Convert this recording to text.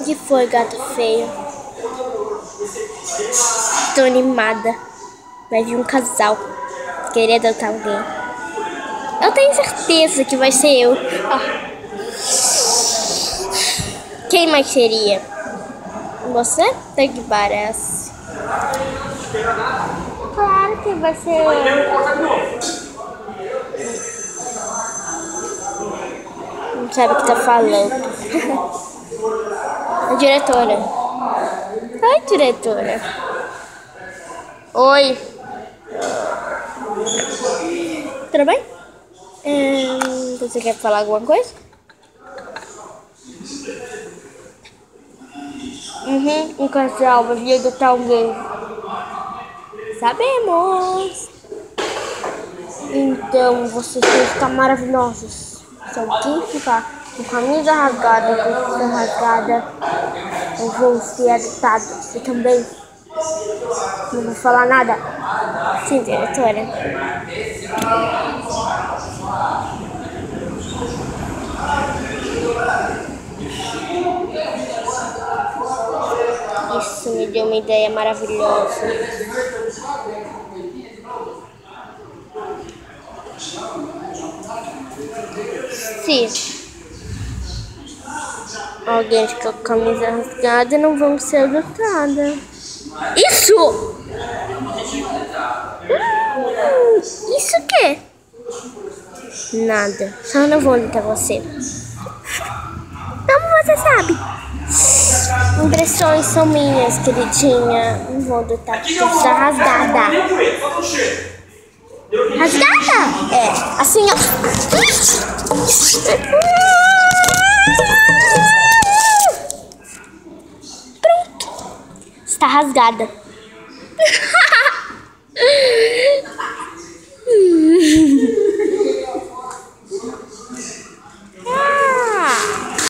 que foi, gato feio? Tô animada. Vai vir um casal querer adotar alguém. Eu tenho certeza que vai ser eu. Ah. Quem mais seria? Você? Até que parece. Claro que vai ser eu. Não sabe o que tá falando. A diretora. Oi, diretora. Oi. Tudo bem? Você quer falar alguma coisa? Um casal vai vir adotar alguém. Sabemos. Então, vocês têm que ficar maravilhosos. Se alguém ficar com camisa rasgada, com camisa rasgada, eu vou ser adotado. Você também? Não vou falar nada. Sim, diretora. Isso me deu uma ideia maravilhosa. Se alguém ficar com a camisa rasgada, não vão ser adotada. Isso! Isso o quê? Nada. Só não vou adotar você. Como você sabe? Impressões são minhas, queridinha. Não vou adotar porque está rasgada. Rasgada? É, assim, ó. Pronto. Está rasgada.